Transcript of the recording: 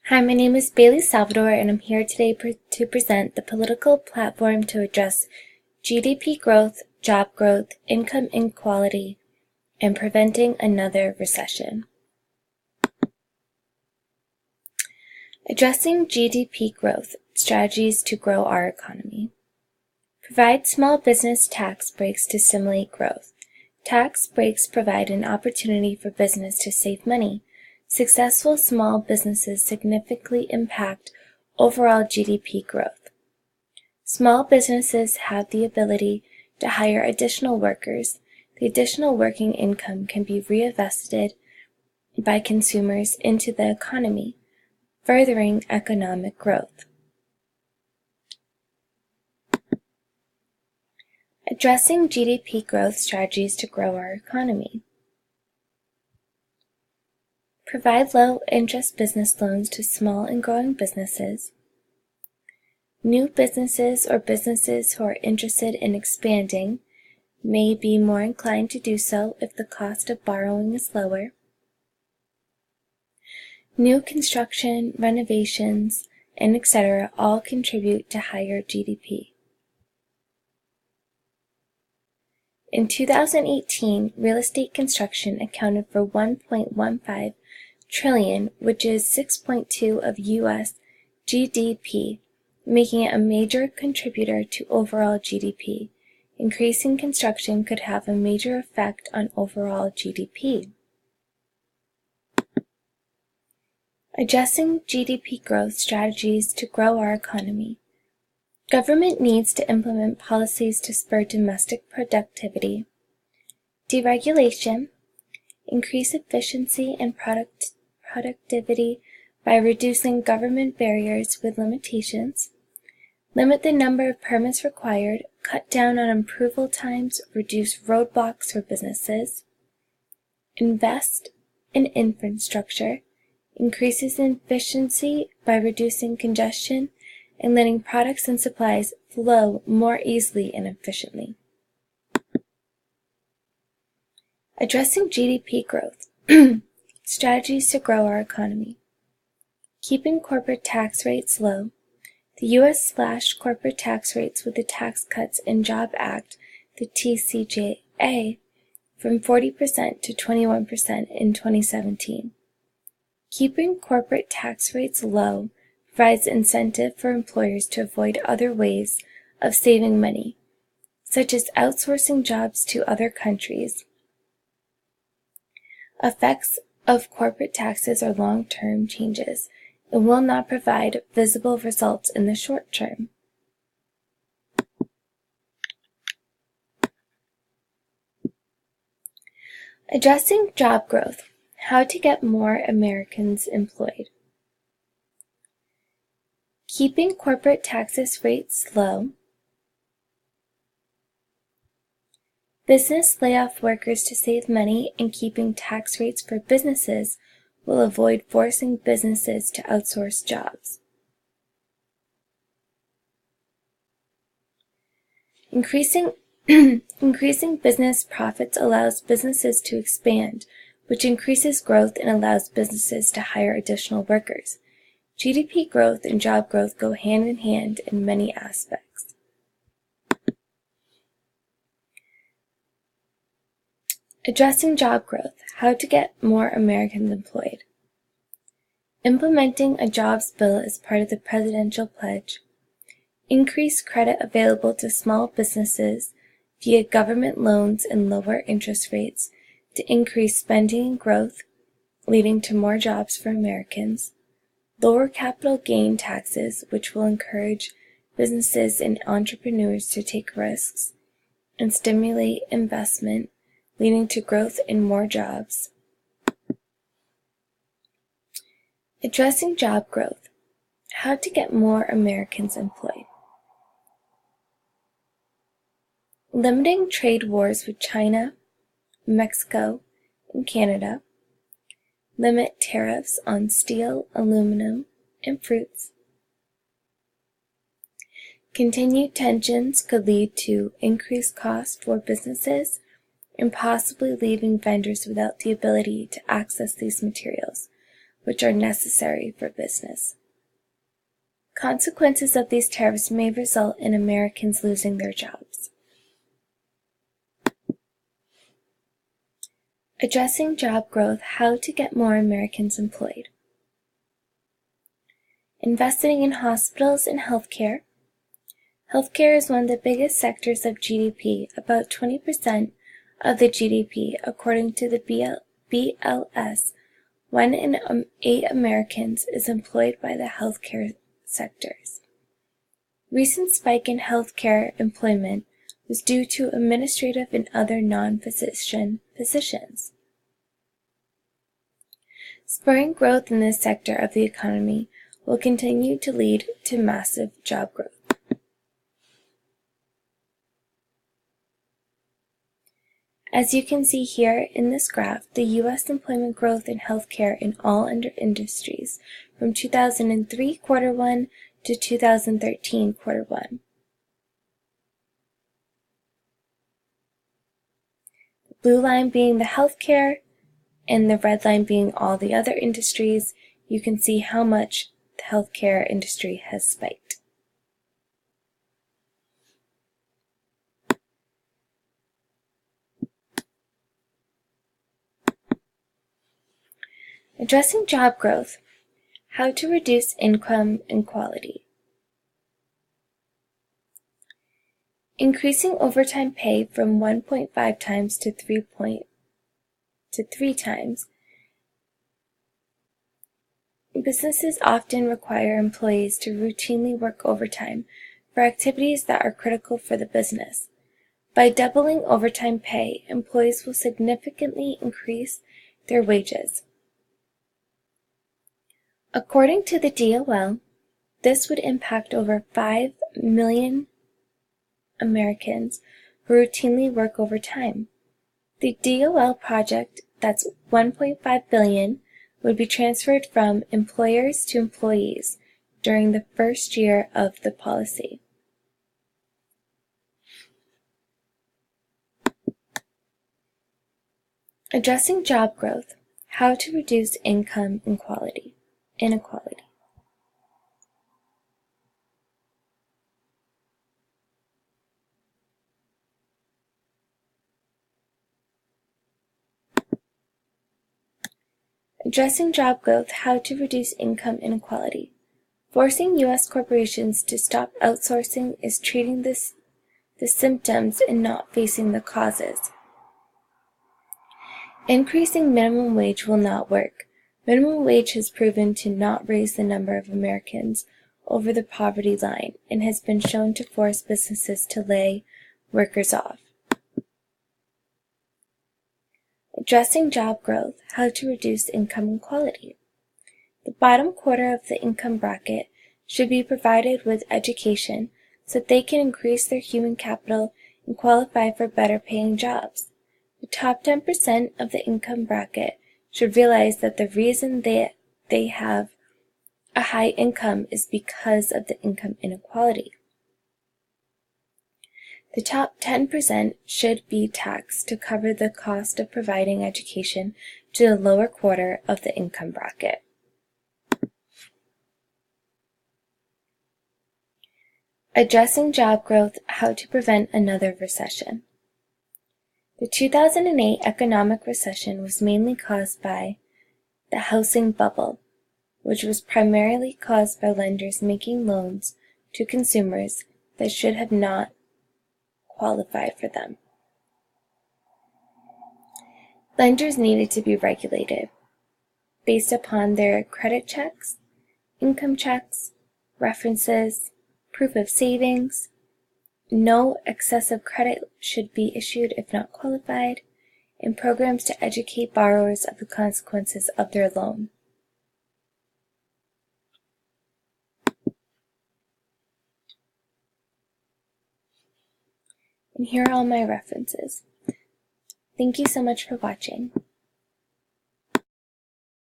Hi, my name is Bailey Salvador, and I'm here today to present the political platform to address GDP growth, job growth, income inequality, and preventing another recession. Addressing GDP growth, strategies to grow our economy. Provide small business tax breaks to stimulate growth. Tax breaks provide an opportunity for business to save money. Successful small businesses significantly impact overall GDP growth. Small businesses have the ability to hire additional workers. The additional working income can be reinvested by consumers into the economy, furthering economic growth. Addressing GDP growth strategies to grow our economy. Provide low-interest business loans to small and growing businesses. New businesses or businesses who are interested in expanding may be more inclined to do so if the cost of borrowing is lower. New construction, renovations, and etc. all contribute to higher GDP. In 2018, real estate construction accounted for $1.15 trillion, which is 6.2% of U.S. GDP, making it a major contributor to overall GDP. Increasing construction could have a major effect on overall GDP. Addressing GDP growth strategies to grow our economy. Government needs to implement policies to spur domestic productivity. Deregulation. Increase efficiency and productivity by reducing government barriers with limitations. Limit the number of permits required. Cut down on approval times. Reduce roadblocks for businesses. Invest in infrastructure. Increases efficiency by reducing congestion and letting products and supplies flow more easily and efficiently. Addressing GDP growth. Strategies to grow our economy. Keeping corporate tax rates low. The U.S. slashed corporate tax rates with the Tax Cuts and Jobs Act, the TCJA, from 40% to 21% in 2017. Keeping corporate tax rates low provides incentive for employers to avoid other ways of saving money, such as outsourcing jobs to other countries. Effects of corporate taxes are long-term changes and will not provide visible results in the short term. Addressing job growth. How to get more Americans employed. Keeping corporate taxes rates low. Business lay off workers to save money, and keeping tax rates for businesses will avoid forcing businesses to outsource jobs. Increasing business profits allows businesses to expand, which increases growth and allows businesses to hire additional workers. GDP growth and job growth go hand in hand in many aspects. Addressing job growth. How to get more Americans employed. Implementing a jobs bill as part of the presidential pledge. Increase credit available to small businesses via government loans and lower interest rates to increase spending and growth, leading to more jobs for Americans. Lower capital gain taxes, which will encourage businesses and entrepreneurs to take risks and stimulate investment, leading to growth and more jobs. Addressing job growth. How to get more Americans employed. Limiting trade wars with China, Mexico, and Canada. Limit tariffs on steel, aluminum, and fruits. Continued tensions could lead to increased costs for businesses and possibly leaving vendors without the ability to access these materials, which are necessary for business. Consequences of these tariffs may result in Americans losing their jobs. Addressing job growth, how to get more Americans employed. Investing in hospitals and healthcare. Healthcare is one of the biggest sectors of GDP, about 20% of the GDP, according to the BLS. 1 in 8 Americans is employed by the healthcare sectors. Recent spike in healthcare employment was due to administrative and other non-physician positions. Spurring growth in this sector of the economy will continue to lead to massive job growth. As you can see here in this graph, the U.S. employment growth in healthcare in all industries from 2003 Q1 to 2013 Q1. The blue line being the healthcare and the red line being all the other industries. You can see how much the healthcare industry has spiked. Addressing job growth, how to reduce income inequality. Increasing overtime pay from 1.5 times to 3 times. Businesses often require employees to routinely work overtime for activities that are critical for the business. By doubling overtime pay, employees will significantly increase their wages. According to the DOL, this would impact over 5 million Americans who routinely work overtime. The DOL project, that's $1.5 billion, would be transferred from employers to employees during the first year of the policy. Addressing job growth, how to reduce income inequality. Addressing job growth, how to reduce income inequality. Forcing U.S. corporations to stop outsourcing is treating the symptoms and not facing the causes. Increasing minimum wage will not work. Minimum wage has proven to not raise the number of Americans over the poverty line and has been shown to force businesses to lay workers off. Addressing job growth, how to reduce income inequality. The bottom quarter of the income bracket should be provided with education so that they can increase their human capital and qualify for better paying jobs. The top 10% of the income bracket should realize that the reason they have a high income is because of the income inequality. The top 10% should be taxed to cover the cost of providing education to the lower quarter of the income bracket. Addressing job growth, how to prevent another recession. The 2008 economic recession was mainly caused by the housing bubble, which was primarily caused by lenders making loans to consumers that should have not qualified for them. Lenders needed to be regulated based upon their credit checks, income checks, references, proof of savings. No excessive credit should be issued if not qualified, and programs to educate borrowers of the consequences of their loan. And here are all my references. Thank you so much for watching.